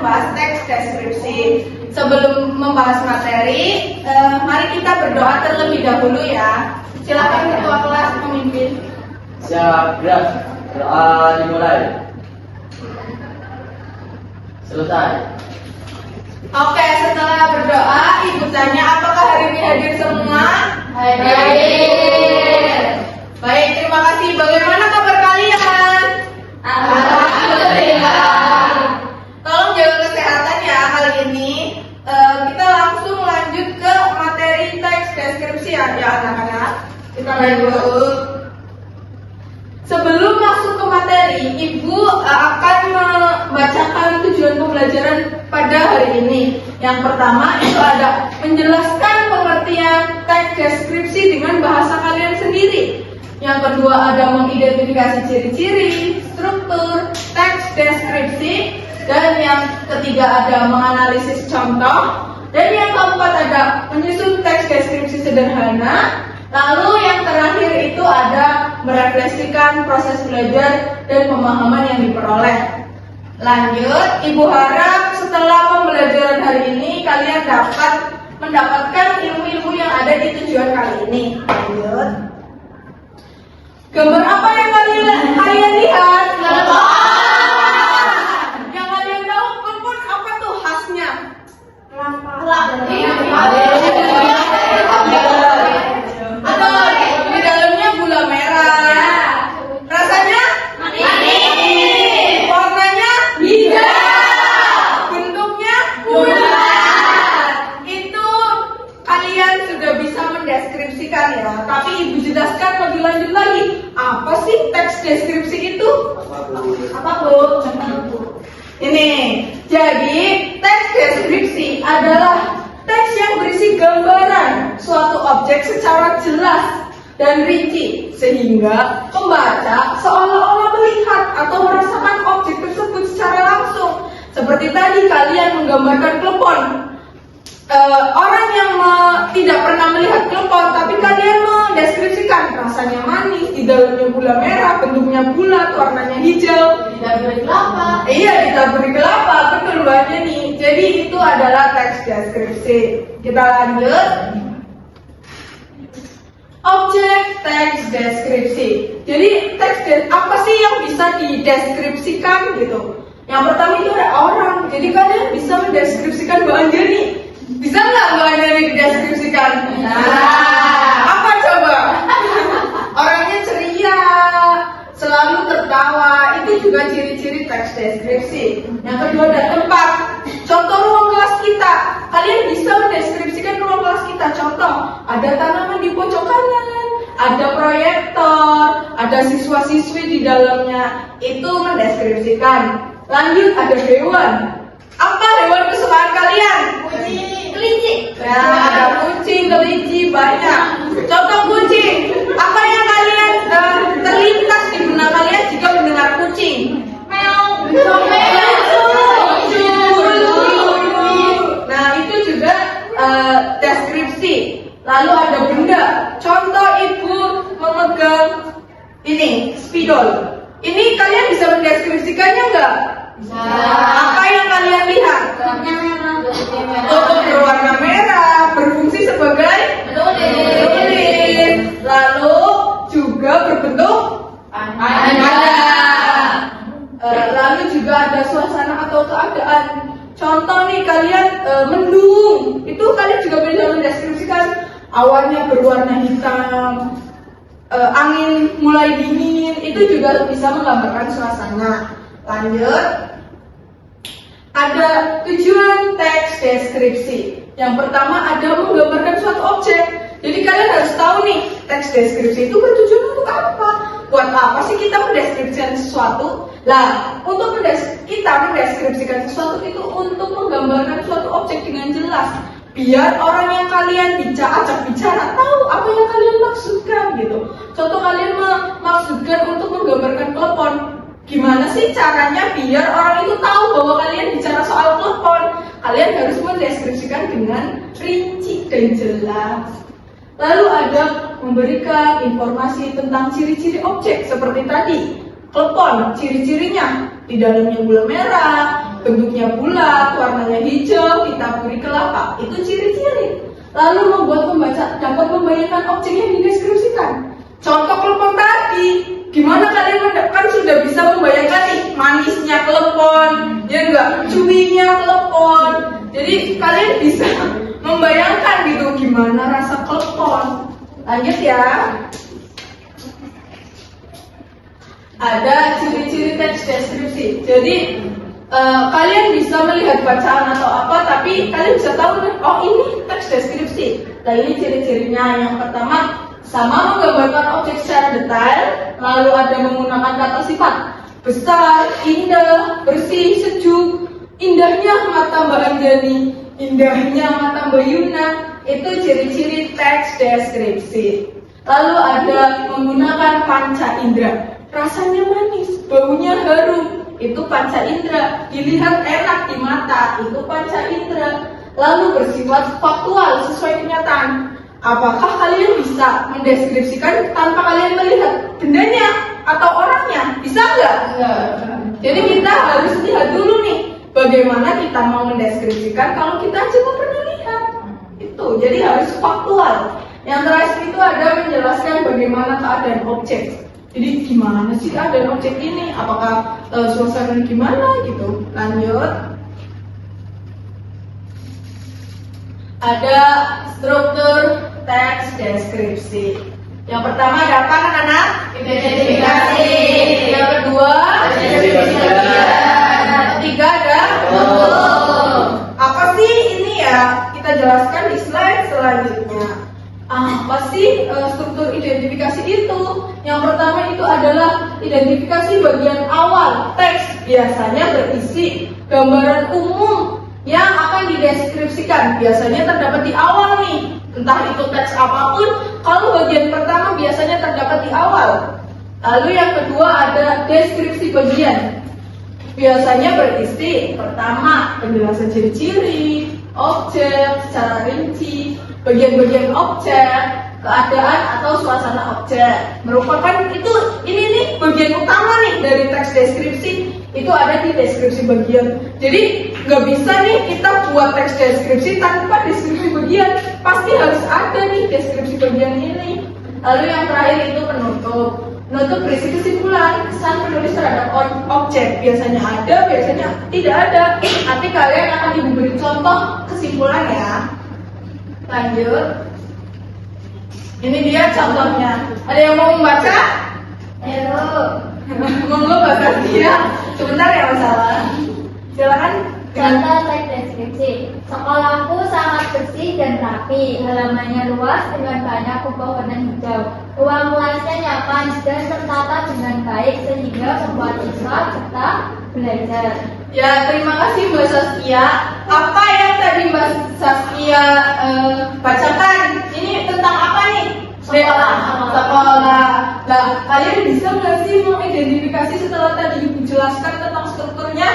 membahas teks deskripsi. Sebelum membahas materi, mari kita berdoa terlebih dahulu ya. Silakan ketua kelas memimpin. Siap, gerak. Doa dimulai. Selesai. Oke, setelah berdoa, Ibu tanya apakah hari ini hadir semua? Hadir. Baik, terima kasih. Bagaimana kabar kalian? Alhamdulillah. Tolong jaga kesehatan ya kali ini. Kita langsung lanjut ke materi teks deskripsi ya anak-anak. Kita lanjut. Sebelum masuk ke materi, Ibu akan membacakan tujuan pembelajaran pada hari ini. Yang pertama itu ada menjelaskan pengertian teks deskripsi dengan bahasa kalian sendiri. Yang kedua ada mengidentifikasi ciri-ciri, struktur, teks deskripsi. Dan yang ketiga ada menganalisis contoh. Dan yang keempat ada menyusun teks deskripsi sederhana. Lalu yang terakhir itu ada merefleksikan proses belajar dan pemahaman yang diperoleh. Lanjut, Ibu harap setelah pembelajaran hari ini kalian dapat mendapatkan ilmu-ilmu yang ada di tujuan kali ini. Lanjut. Gambar apa yang kalian lihat? Yang kalian tahu klepon apa tuh khasnya? Atau di dalamnya gula merah. Rasanya manis. Warnanya hijau. Bentuknya bulat. Itu kalian sudah bisa mendeskripsikan ya. Tapi Ibu jelaskan lebih lanjut lagi. Apa sih teks deskripsi itu? Apa Bu? Ini. Jadi teks deskripsi adalah teks yang berisi gambaran suatu objek secara jelas dan rinci sehingga pembaca seolah-olah melihat atau merasakan objek tersebut secara langsung. Seperti tadi kalian menggambarkan klepon. Orang yang tidak pernah melihat klepon tapi kalian mendeskripsikan rasanya manis, di dalamnya gula merah, bentuknya bulat, warnanya hijau, Ditaburi kelapa. iya, ditaburi kelapa, betul banget nih. Jadi itu adalah teks deskripsi. Kita lanjut. Objek teks deskripsi. Jadi apa sih yang bisa dideskripsikan gitu? Yang pertama itu ada orang. Jadi kalian bisa mendeskripsikan Mbak Anjani. Bisa nggak Mbak Anjani dideskripsikan? Apa coba? Orangnya ceria, selalu tertawa, itu juga ciri-ciri teks deskripsi. Yang kedua ada tempat. Contoh ruang kelas kita. Kalian bisa mendeskripsikan ruang kelas kita. Contoh, ada tanaman di pojok kanan, ada proyektor, ada siswa-siswi di dalamnya. Itu mendeskripsikan. Lanjut, ada hewan. Apa hewan kesukaan kalian? Kucing, kelinci. Nah, ada kucing, kelinci, banyak. Contoh kucing. Apa yang kalian terlintas di benak kalian jika mendengar kucing? Meow. Nah, itu juga deskripsi. Lalu ada benda. Contoh Ibu memegang ini, spidol. Ini kalian bisa mendeskripsikannya nggak? Bisa. Apa yang kalian lihat? Tutup berwarna merah, berfungsi sebagai lilin. Lalu juga berbentuk panah. Lalu juga ada suasana atau keadaan. Contoh nih kalian mendung, itu kalian juga bisa mendeskripsikan awannya berwarna hitam, angin mulai dingin, itu juga bisa menggambarkan suasana. Lanjut, ada tujuan teks deskripsi. Yang pertama ada menggambarkan suatu objek. Jadi kalian harus tahu nih, teks deskripsi itu bertujuan untuk apa? Buat apa sih kita mendeskripsikan sesuatu? Lah, untuk kita mendeskripsikan sesuatu itu untuk menggambarkan suatu objek dengan jelas. Biar orang yang kalian ajak bicara tahu apa yang kalian maksudkan gitu. Contoh kalian maksudkan untuk menggambarkan telepon. Gimana sih caranya biar orang itu tahu bahwa kalian bicara soal telepon? Kalian harus mendeskripsikan dengan rinci dan jelas. Lalu ada memberikan informasi tentang ciri-ciri objek seperti tadi. Telepon, ciri-cirinya di dalamnya gula merah, bentuknya bulat, lalu membuat pembaca dapat membayangkan objek yang dideskripsikan. Contoh klepon tadi, gimana kalian kan sudah bisa membayangkan nih manisnya klepon, ya enggak, cuinya klepon. Jadi kalian bisa membayangkan gitu gimana rasa klepon. Lanjut ya. Ada ciri-ciri teks deskripsi. Jadi kalian bisa melihat bacaan atau apa, tapi kalian bisa tahu nih, oh ini teks deskripsi. Nah ini ciri-cirinya. Yang pertama, sama menggambarkan objek secara detail, lalu ada menggunakan kata sifat besar, indah, bersih, sejuk, indahnya mata Mbak Anjani, indahnya mata Mbak Yuna. Itu ciri-ciri teks deskripsi. Lalu ada menggunakan panca indera. Rasanya manis, baunya harum, itu panca indera. Dilihat enak di mata, itu panca indera. Lalu bersifat faktual sesuai kenyataan. Apakah kalian bisa mendeskripsikan tanpa kalian melihat bendanya atau orangnya? Bisa nggak? Jadi kita harus lihat dulu nih, bagaimana kita mau mendeskripsikan kalau kita aja nggak pernah lihat. Itu, jadi harus faktual. Yang terakhir itu ada menjelaskan bagaimana keadaan objek. Jadi gimana sih keadaan objek ini? Apakah suasana gimana gitu? Lanjut. Ada struktur teks deskripsi. Yang pertama ada apa anak-anak? Identifikasi. Yang kedua, yang ketiga ada apa sih ini ya? Kita jelaskan di slide selanjutnya. Apa sih struktur identifikasi itu? Yang pertama itu adalah identifikasi bagian awal teks, biasanya berisi gambaran umum yang akan dideskripsikan. Biasanya terdapat di awal nih, entah itu teks apapun. Kalau bagian pertama biasanya terdapat di awal. Lalu yang kedua ada deskripsi bagian. Biasanya berisi pertama penjelasan ciri-ciri objek secara rinci, bagian-bagian objek, keadaan atau suasana objek. Merupakan ini nih bagian utama nih dari teks deskripsi, itu ada di deskripsi bagian. Jadi nggak bisa nih kita buat teks deskripsi tanpa deskripsi bagian, pasti harus ada nih deskripsi bagian ini. Lalu yang terakhir itu penutup. Penutup berisi kesimpulan, kesan penulis terhadap objek. Biasanya ada, biasanya tidak ada. Nanti kalian akan diberi contoh kesimpulan ya. Lanjut. Ini dia contohnya. Ada yang mau membaca? Ayo. Monggo Mbak Kartia. Sebentar ya masalah. Silakan. Contoh teks deskripsi. Sekolahku sangat bersih dan rapi. Halamannya luas dengan banyak pepohonan hijau. Ruang kelasnya nyaman dan tertata dengan baik sehingga membuat siswa betah belajar. Ya, terima kasih Mbak Saskia. Apa yang tadi Mbak Saskia bacakan? Ini tentang apa nih? Sekolah. Nah, kalian bisa nggak sih mengidentifikasi setelah tadi dijelaskan tentang strukturnya?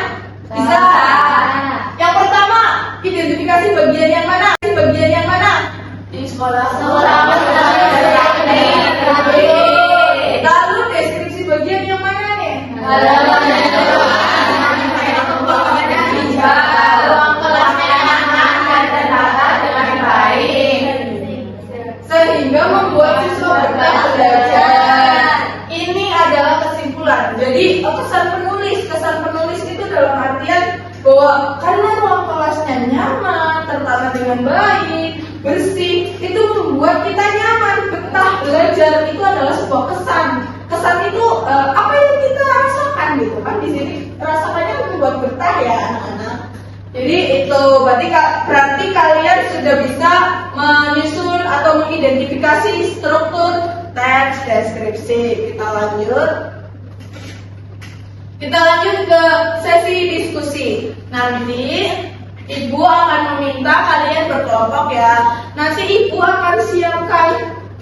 Bisa. Yang pertama, identifikasi bagian yang mana? Bagian yang mana? Di sekolah. Lalu deskripsi bagian yang mana nih? Ruang kelasnya nyaman dan tertata dengan baik, sehingga membuat siswa betah belajar. Ini adalah kesimpulan. Jadi kesan penulis itu dalam artian bahwa karena ruang kelasnya nyaman, tertata dengan baik, bersih, itu membuat kita nyaman, betah belajar. Itu adalah sebuah kesan. Kesan itu apa yang kita rasakan gitu kan? Di sini rasakannya membuat betah ya anak-anak. Jadi itu berarti kalian sudah bisa menyusun atau mengidentifikasi struktur teks deskripsi. Kita lanjut ke sesi diskusi. Nanti Ibu akan meminta kalian berkelompok ya. Nanti Ibu akan siapkan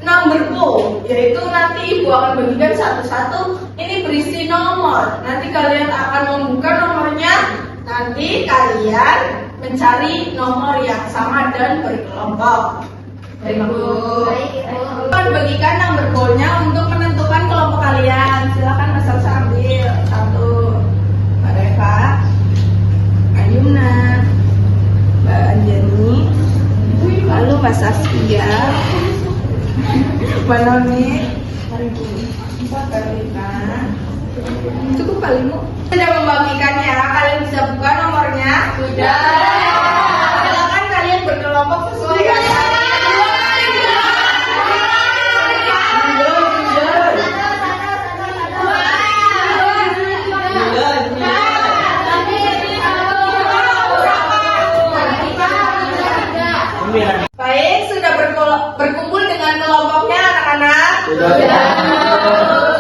number pool, yaitu nanti Ibu akan bagikan satu-satu. Ini berisi nomor. Nanti kalian akan membuka nomornya. Nanti kalian mencari nomor yang sama dan berkelompok. Ibu bagikan number poolnya untuk menentukan kelompok kalian. Silakan Mas Elsa ambil satu. Mbak Reva, Kak Yuna, Mbak Anjani, lalu Mbak Saskia. Mbak Noni. Mbak Karina. Cukup kalimu. Sudah membagikannya, kalian bisa buka nomornya? Sudah. Silakan kalian berkelompok sesuai dengan Baik, sudah berkumpul dengan kelompoknya anak-anak? Sudah.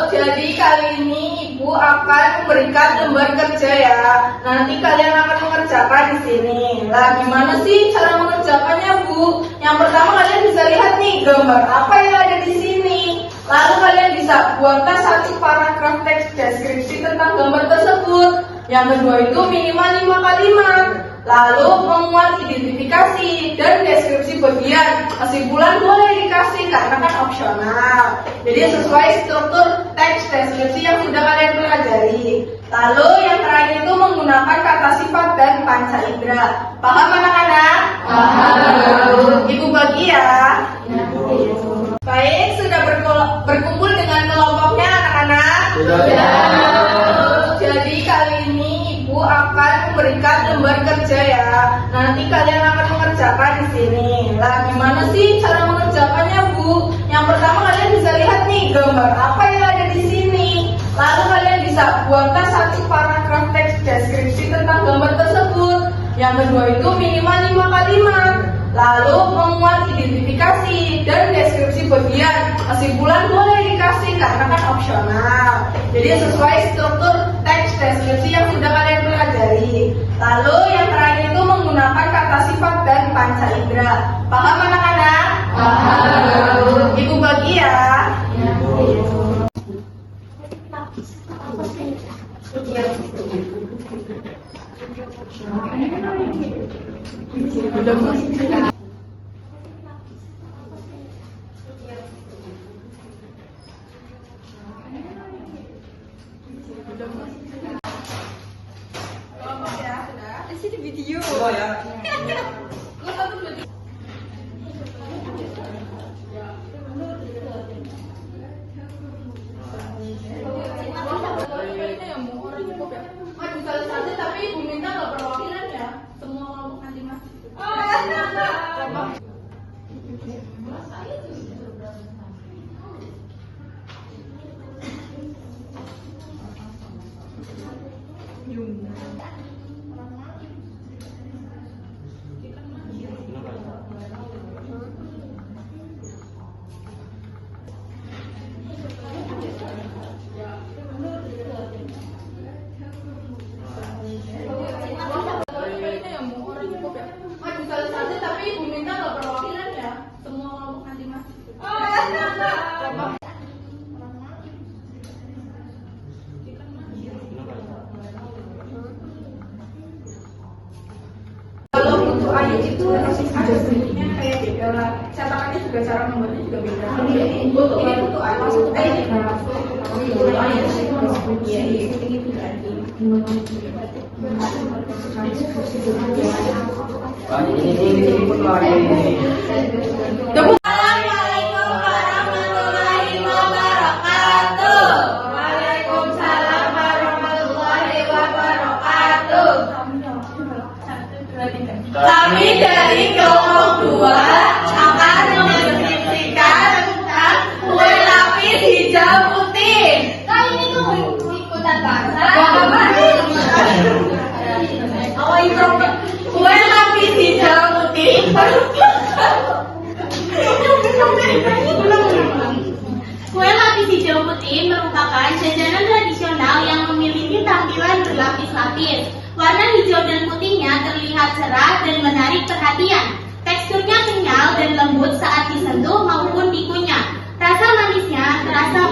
Jadi kali ini Ibu akan memberikan lembar kerja ya. Nanti kalian akan mengerjakan di sini. Lah, gimana sih cara mengerjakannya, Bu? Yang pertama kalian bisa lihat nih gambar apa yang ada di sini. Lalu kalian bisa buatkan satu paragraf teks deskripsi tentang gambar tersebut. Yang kedua itu minimal 5 kalimat. Lalu memuat identifikasi dan deskripsi bagian. Kesimpulan boleh dikasih karena kan opsional. Jadi sesuai struktur teks deskripsi yang sudah kalian pelajari. Lalu yang terakhir itu menggunakan kata sifat dan panca indera. Paham anak-anak? Paham. Ibu bagi ya. Baik, sudah berkumpul dengan kelompoknya anak-anak? Sudah. Jadi kali ini Ibu akan memberikan lembar kerja ya. Nanti kalian akan mengerjakan di sini. Lah, gimana sih cara mengerjakannya, Bu? Yang pertama kalian bisa lihat nih gambar apa yang ada di sini. Lalu kalian bisa buatkan satu paragraf teks deskripsi tentang gambar tersebut. Yang kedua itu minimal 5 kalimat. Lalu memuat identifikasi dan deskripsi bagian. Kesimpulan boleh dikasih karena kan opsional. Jadi sesuai struktur teks deskripsi yang sudah kalian pelajari. Lalu yang terakhir itu menggunakan kata sifat dan panca indera. Paham anak-anak? Paham. Ibu bagi ya. Di video. Oh ya. Maju saja tapi Ibu minta nggak perwakilan ya. Semua kelompok nanti masuk. Maju saja tapi Ibu minta nggak perwakilan ya. Semua kelompok nanti masuk. Kalau untuk ayat itu ada bentuknya kayak beda. Cetakannya juga cara membuatnya juga beda. Ini untuk ayat maksud ayat untuk ayat itu berarti. Ini Assalamualaikum warahmatullahi wabarakatuh. Waalaikumsalam warahmatullahi wabarakatuh. Kami dari kelompok 2 akan mendeskripsikan tentang kue lapis hijau putih. Kali ini tuh ikutan bahasa. Kue lapis hijau putih. Kue lapis hijau putih merupakan jajanan tradisional yang memiliki tampilan berlapis-lapis. Warna hijau dan putihnya terlihat cerah dan menarik perhatian. Teksturnya kenyal dan lembut saat disentuh maupun dikunyah. Rasa manisnya terasa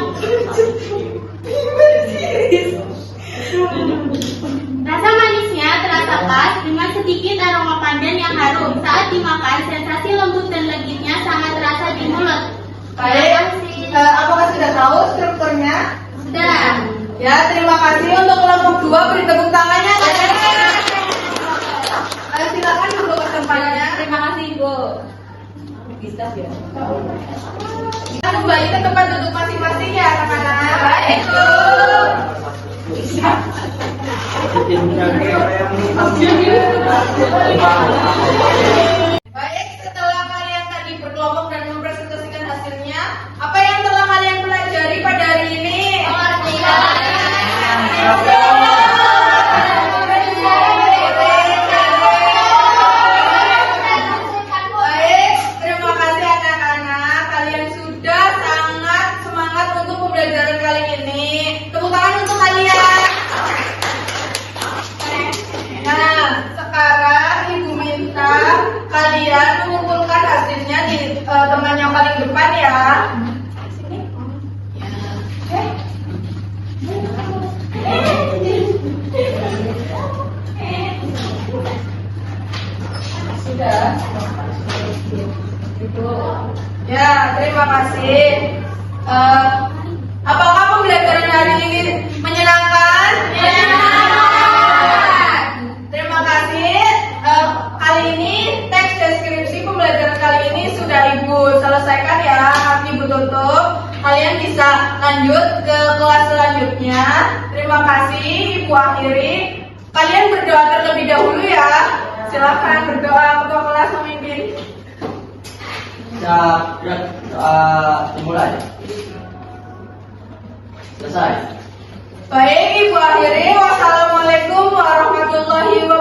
pas dengan sedikit aroma pandan yang harum. Saat dimakan, sensasi lembut dan legitnya sangat terasa di mulut. Baik, apakah sudah tahu strukturnya? Sudah. Ya, terima kasih untuk kelompok 2, beri tepuk tangannya. Silakan untuk ke tempatnya. Terima kasih, Bu. Bisa ya. Kita kembali ke tempat duduk masing-masing ya anak-anak. Baik, Bu. Baik, setelah kalian tadi berkelompok dan mempresentasikan hasilnya, apa yang telah kalian pelajari pada hari ini? Baik, terima kasih anak-anak. Kalian sudah sangat semangat untuk pembelajaran kali ini. Tepuk tangan untuk kalian. Nah, sekarang Ibu minta kalian mengumpulkan hasilnya di teman yang paling depan ya. Sini. Sudah. Ya, terima kasih. Apakah pembelajaran hari ini menyenangkan? Terima kasih. Kali ini teks deskripsi pembelajaran kali ini sudah Ibu selesaikan ya. Ibu tutup. Kalian bisa lanjut ke kelas selanjutnya. Terima kasih. Ibu akhiri. Kalian berdoa terlebih dahulu ya. Silakan berdoa, ketua kelas memimpin. Kita mulai. Selesai. Baik, Ibu akhiri. Wassalamualaikum warahmatullahi wabarakatuh.